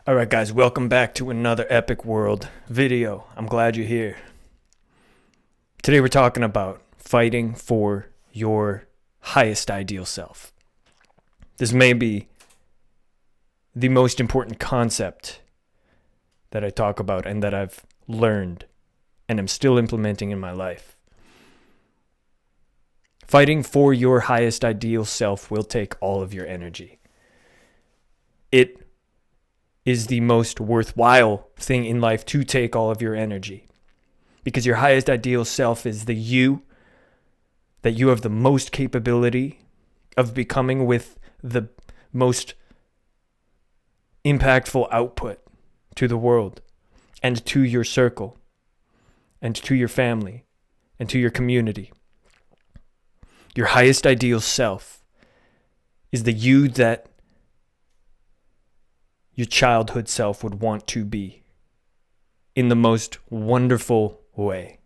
Alright guys, welcome back to another Epicworld video. I'm glad you're here. Today we're talking about fighting for your highest ideal self. This may be the most important concept that I talk about and that I've learned and am still implementing in my life. Fighting for your highest ideal self will take all of your energy. It is the most worthwhile thing in life to take all of your energy, because your highest ideal self is the you that you have the most capability of becoming with the most impactful output to the world and to your circle and to your family and to your community. Your highest ideal self is the you that your childhood self would want to be in the most wonderful way.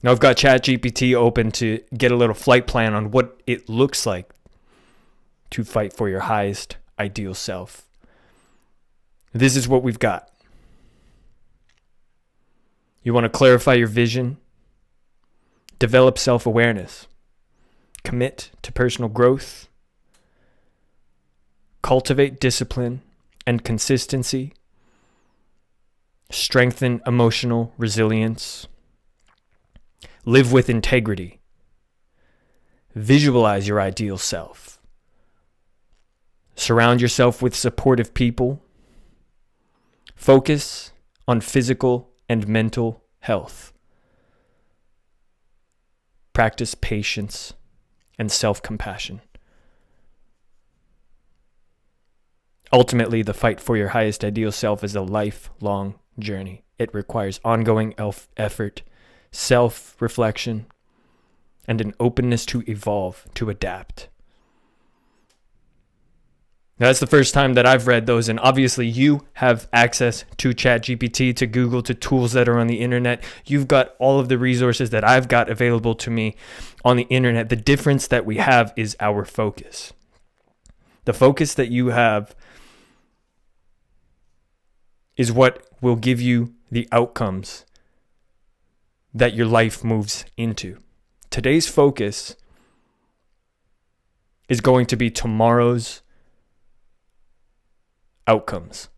Now I've got ChatGPT open to get a little flight plan on what it looks like to fight for your highest ideal self. This is what we've got. You want to clarify your vision, develop self-awareness, commit to personal growth, cultivate discipline and consistency, strengthen emotional resilience, live with integrity, visualize your ideal self, surround yourself with supportive people, focus on physical and mental health, practice patience and self-compassion. Ultimately, the fight for your highest ideal self is a lifelong journey. It requires ongoing effort, self-reflection, and an openness to evolve, to adapt. Now, that's the first time that I've read those, and obviously you have access to ChatGPT, to Google, to tools that are on the internet. You've got all of the resources that I've got available to me on the internet. The difference that we have is our focus. The focus that you have is what will give you the outcomes that your life moves into. Today's focus is going to be tomorrow's outcomes.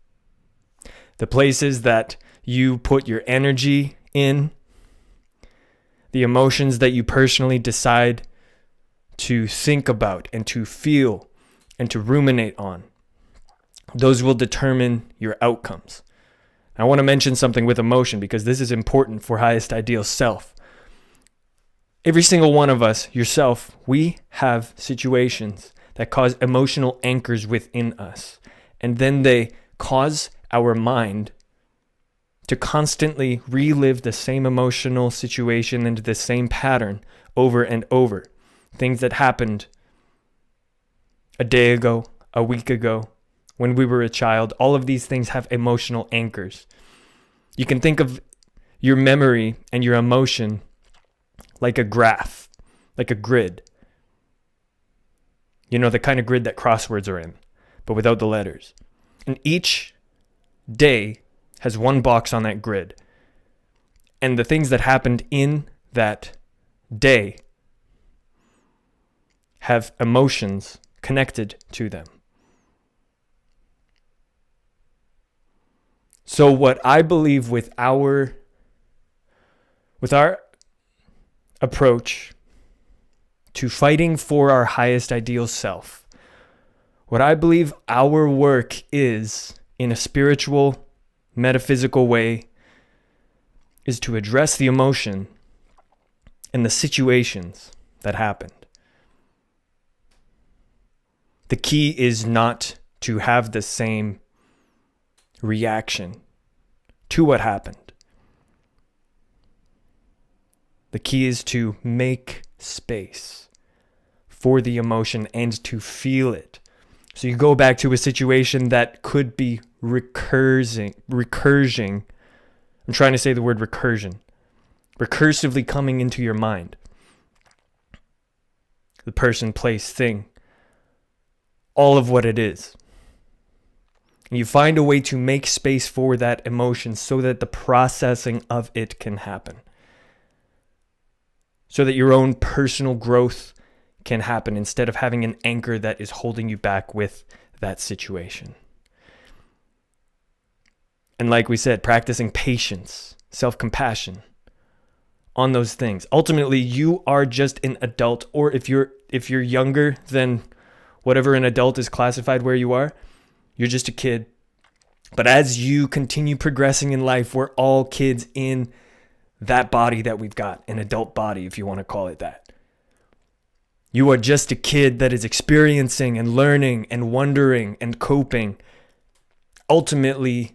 The places that you put your energy in, the emotions that you personally decide to think about and to feel and to ruminate on, those will determine your outcomes. I want to mention something with emotion because this is important for highest ideal self. Every single one of us, yourself, we have situations that cause emotional anchors within us. And then they cause our mind to constantly relive the same emotional situation and the same pattern over and over. Things that happened a day ago, a week ago, when we were a child. All of these things have emotional anchors. You can think of your memory and your emotion like a graph, like a grid. You know, the kind of grid that crosswords are in, but without the letters. And each day has one box on that grid. And the things that happened in that day have emotions connected to them. So what I believe with our approach to fighting for our highest ideal self, what I believe our work is in a spiritual, metaphysical way is to address the emotion and the situations that happened. The key is not to have the same reaction to what happened. The key is to make space for the emotion and to feel it. So you go back to a situation that could be recursion. I'm trying to say the word recursion. Recursively coming into your mind. The person, place, thing. All of what it is. You find a way to make space for that emotion so that the processing of it can happen. So that your own personal growth can happen instead of having an anchor that is holding you back with that situation. And like we said, practicing patience, self-compassion on those things. Ultimately, you are just an adult, or if you're younger than whatever an adult is classified where you are, you're just a kid. But as you continue progressing in life, we're all kids in that body that we've got, an adult body, if you want to call it that. You are just a kid that is experiencing and learning and wondering and coping, ultimately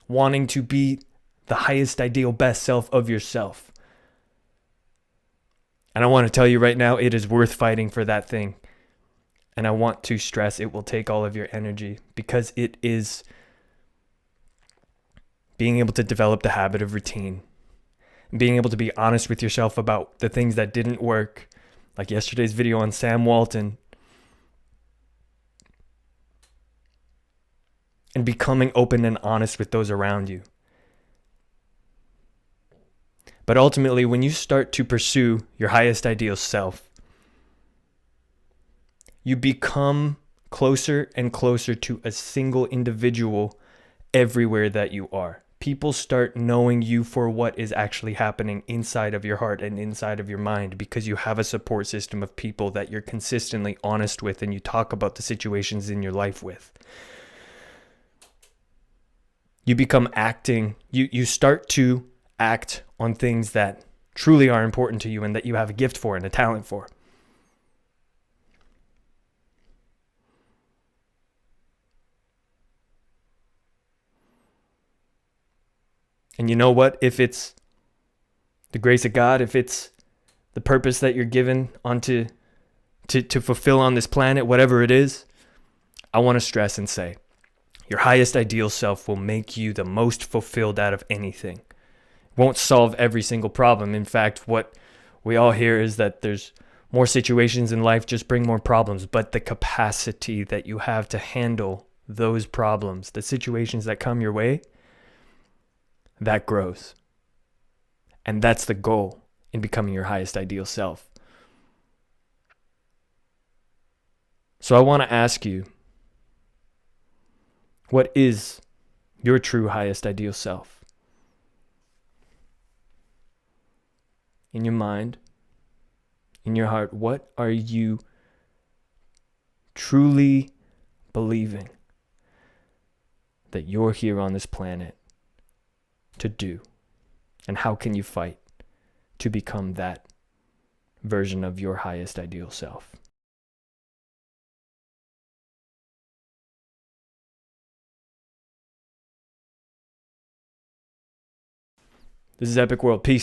wanting to be the highest ideal best self of yourself. And I want to tell you right now, it is worth fighting for that thing. And I want to stress it will take all of your energy, because it is being able to develop the habit of routine, being able to be honest with yourself about the things that didn't work, like yesterday's video on Sam Walton, and becoming open and honest with those around you. But ultimately, when you start to pursue your highest ideal self, you become closer and closer to a single individual everywhere that you are. People start knowing you for what is actually happening inside of your heart and inside of your mind, because you have a support system of people that you're consistently honest with and you talk about the situations in your life with. You become you start to act on things that truly are important to you and that you have a gift for and a talent for. And you know what? If it's the grace of God, if it's the purpose that you're given to fulfill on this planet, whatever it is, I want to stress and say, your highest ideal self will make you the most fulfilled out of anything. It won't solve every single problem. In fact, what we all hear is that there's more situations in life just bring more problems, but the capacity that you have to handle those problems, the situations that come your way, that grows. And that's the goal in becoming your highest ideal self. So I want to ask you, what is your true highest ideal self? In your mind, in your heart, what are you truly believing that you're here on this planet to do? And how can you fight to become that version of your highest ideal self? This is Epicworld. Peace.